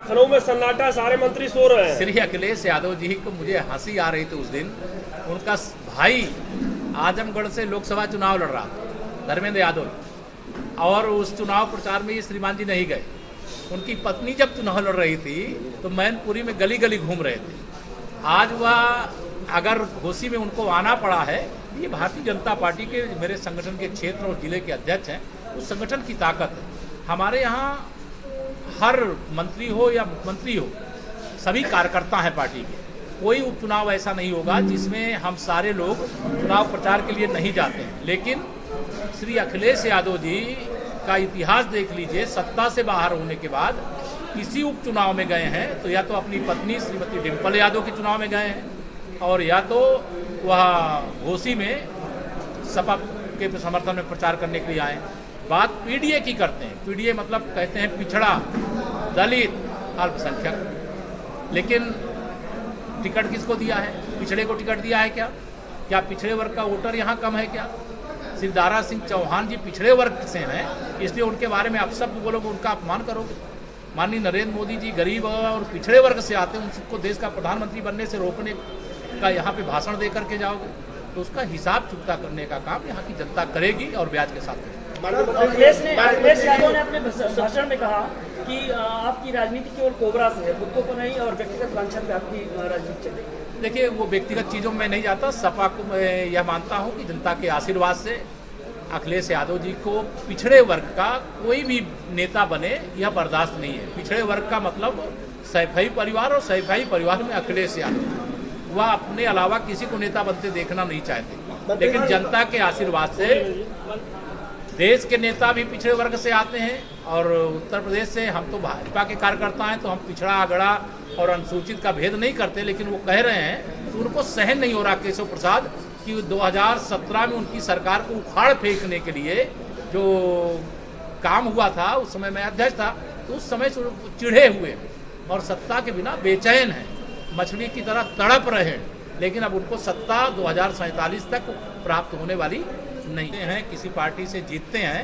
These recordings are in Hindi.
लखनऊ में सन्नाटा, सारे मंत्री सो रहे हैं। श्री अखिलेश यादव जी को मुझे हंसी आ रही थी उस दिन। उनका भाई आजमगढ़ से लोकसभा चुनाव लड़ रहा था, धर्मेंद्र यादव, और उस चुनाव प्रचार में ये श्रीमान जी नहीं गए। उनकी पत्नी जब चुनाव लड़ रही थी तो मैनपुरी में गली गली घूम रहे थे। आज वह अगर घोसी में उनको आना पड़ा है, ये भारतीय जनता पार्टी के मेरे संगठन के क्षेत्र और जिले के अध्यक्ष हैं, उस संगठन की ताकत है। हमारे यहाँ हर मंत्री हो या मुख्यमंत्री हो, सभी कार्यकर्ता हैं पार्टी के। कोई उपचुनाव ऐसा नहीं होगा जिसमें हम सारे लोग चुनाव प्रचार के लिए नहीं जाते हैं। लेकिन श्री अखिलेश यादव जी का इतिहास देख लीजिए, सत्ता से बाहर होने के बाद किसी उपचुनाव में गए हैं तो या तो अपनी पत्नी श्रीमती डिम्पल यादव के चुनाव में गए हैं, और या तो वह घोसी में सपा के समर्थन में प्रचार करने के लिए आए। बात पीडीए की करते हैं। पीडीए मतलब कहते हैं पिछड़ा, दलित, अल्पसंख्यक। लेकिन टिकट किसको दिया है? पिछड़े को टिकट दिया है क्या? क्या पिछड़े वर्ग का वोटर यहाँ कम है क्या? श्री दारा सिंह चौहान जी पिछड़े वर्ग से हैं, इसलिए उनके बारे में आप सब बोलोगे, उनका अपमान करोगे। माननीय नरेंद्र मोदी जी गरीब और पिछड़े वर्ग से आते हैं, उनको देश का प्रधानमंत्री बनने से रोकने का यहाँ पे भाषण दे करके जाओगे, तो उसका हिसाब चुकता करने का काम यहाँ की जनता करेगी और ब्याज के साथ करेगी। अखिलेश यादव ने अपने भाषण में कहा कि आपकी राजनीति केवल कोबरा से है, खुद को नहीं, और व्यक्तिगत वांछन पे आपकी राजनीति चलेगी। देखिए, वो व्यक्तिगत चीज़ों में नहीं जाता। सपा को मैं यह मानता हूँ कि जनता के आशीर्वाद से अखिलेश यादव जी को पिछड़े वर्ग का कोई भी नेता बने यह बर्दाश्त नहीं है। पिछड़े वर्ग का मतलब सैफई परिवार, और सैफई परिवार में अखिलेश यादव, वह अपने अलावा किसी को नेता बनते देखना नहीं चाहते। लेकिन जनता के आशीर्वाद से देश के नेता भी पिछड़े वर्ग से आते हैं, और उत्तर प्रदेश से हम तो भाजपा के कार्यकर्ता हैं, तो हम पिछड़ा, अगड़ा और अनुसूचित का भेद नहीं करते। लेकिन वो कह रहे हैं तो उनको सहन नहीं हो रहा केशव प्रसाद कि 2017 में उनकी सरकार को उखाड़ फेंकने के लिए जो काम हुआ था, उस समय मैं अध्यक्ष था, तो उस समय चिढ़े हुए और सत्ता के बिना बेचैन हैं, मछली की तरह तड़प रहे हैं। लेकिन अब उनको सत्ता 2047 तक प्राप्त होने वाली नहीं है। किसी पार्टी से जीतते हैं,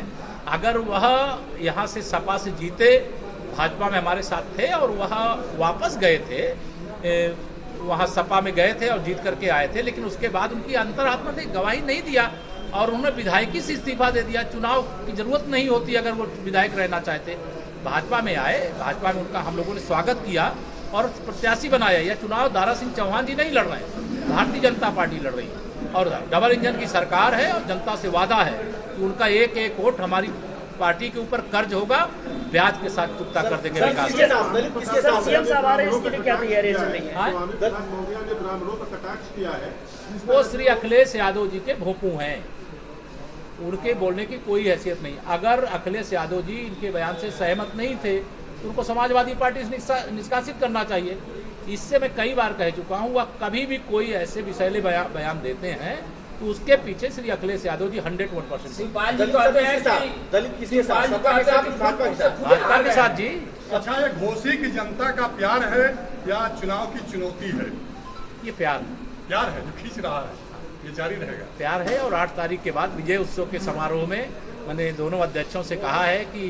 अगर वह यहाँ से सपा से जीते, भाजपा में हमारे साथ थे और वह वापस गए थे, वहाँ सपा में गए थे और जीत करके आए थे, लेकिन उसके बाद उनकी अंतरात्मा ने गवाही नहीं दिया और उन्होंने विधायकी से इस्तीफा दे दिया। चुनाव की जरूरत नहीं होती अगर वो विधायक रहना चाहते। भाजपा में आए, भाजपा में उनका हम लोगों ने स्वागत किया और प्रत्याशी बनाया। यह चुनाव दारा सिंह चौहान जी नहीं लड़ रहे हैं, भारतीय जनता पार्टी लड़ रही है, और डबल इंजन की सरकार है, और जनता से वादा है कि उनका एक एक वोट हमारी पार्टी के ऊपर कर्ज होगा, ब्याज के साथ चुकता कर देंगे विकास। सीएम साहब आ रहे हैं, इसके लिए क्या तैयारी चल रही है? वो श्री अखिलेश यादव जी के भोंपू हैं, उनके बोलने की कोई हैसियत नहीं। अगर अखिलेश यादव जी इनके बयान से सहमत नहीं थे तो उनको समाजवादी पार्टी से निष्कासित करना चाहिए। इससे मैं कई बार कह चुका हूँ, वह कभी भी कोई ऐसे विषैले बयान देते हैं तो उसके पीछे श्री अखिलेश यादव जी 101% भाजपा के साथ जी। अच्छा, ये घोसी की जनता का प्यार है या चुनाव की चुनौती है? ये प्यार है जो खींच रहा है, ये जारी रहेगा। प्यार है, और 8 तारीख के बाद विजय उत्सव के समारोह में मैंने दोनों अध्यक्षों से कहा है कि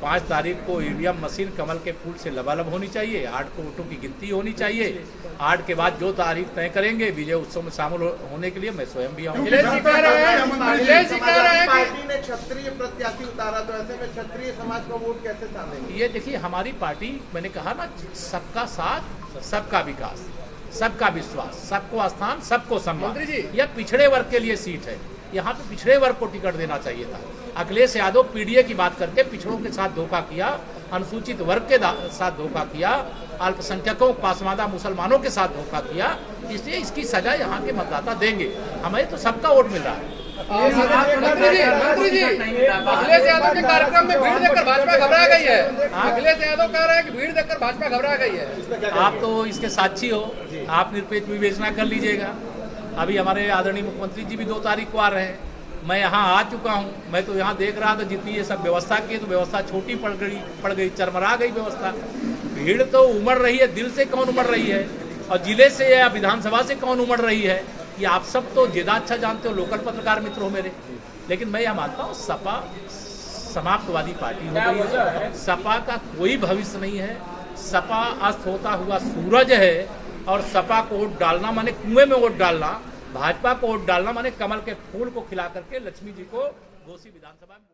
5 तारीख को ईवीएम मशीन कमल के फूल से लबालब होनी चाहिए, 8 को वोटों की गिनती होनी चाहिए। 8 के बाद जो तारीख तय करेंगे विजय उत्सव में शामिल होने के लिए मैं स्वयं भी आऊँगा। पार्टी ने क्षत्रिय प्रत्याशी उतारा, तो ऐसे में क्षत्रिय समाज का वोट कैसे साधेंगे? ये देखिए, हमारी पार्टी, मैंने कहा ना, सबका साथ, सबका विकास, सबका विश्वास, सबको स्थान, सबको सम्मान। यह पिछड़े वर्ग के लिए सीट है, यहाँ पे पिछड़े वर्ग को टिकट देना चाहिए था। अखिलेश यादव पीडीए की बात करके पिछड़ों के साथ धोखा किया, अनुसूचित वर्ग के साथ धोखा किया, अल्पसंख्यकों, पासमादा मुसलमानों के साथ धोखा किया, इसलिए इसकी सजा यहाँ के मतदाता देंगे। हमें तो सबका वोट मिल रहा है। मंत्री जी, अखिलेश यादव के कार्यक्रम में भीड़ देखकर भाजपा घबरा गई है। अखिलेश यादव कह रहे हैं कि भीड़ देखकर भाजपा घबरा गई है। आप तो इसके साक्षी हो, आप निरपेक्ष विवेचना कर लीजिएगा। अभी हमारे आदरणीय मुख्यमंत्री जी भी 2 तारीख को आ रहे हैं, मैं यहाँ आ चुका हूँ। मैं तो यहाँ देख रहा था, जितनी ये सब व्यवस्था की तो व्यवस्था छोटी पड़ गई, चरमरा गई व्यवस्था। भीड़ तो उमड़ रही है, दिल से कौन उमड़ रही है, और जिले से या विधानसभा से कौन उमड़ रही है, ये आप सब तो ज्यादा अच्छा जानते हो, लोकल पत्रकार मित्र हो मेरे। लेकिन मैं यह मानता हूँ, सपा समाप्तवादी पार्टी हो गई है, सपा का कोई भविष्य नहीं है। सपा अस्त होता हुआ सूरज है और सपा को वोट डालना माने कुएं में वोट डालना, भाजपा को वोट डालना माने कमल के फूल को खिला करके लक्ष्मी जी को घोसी विधानसभा में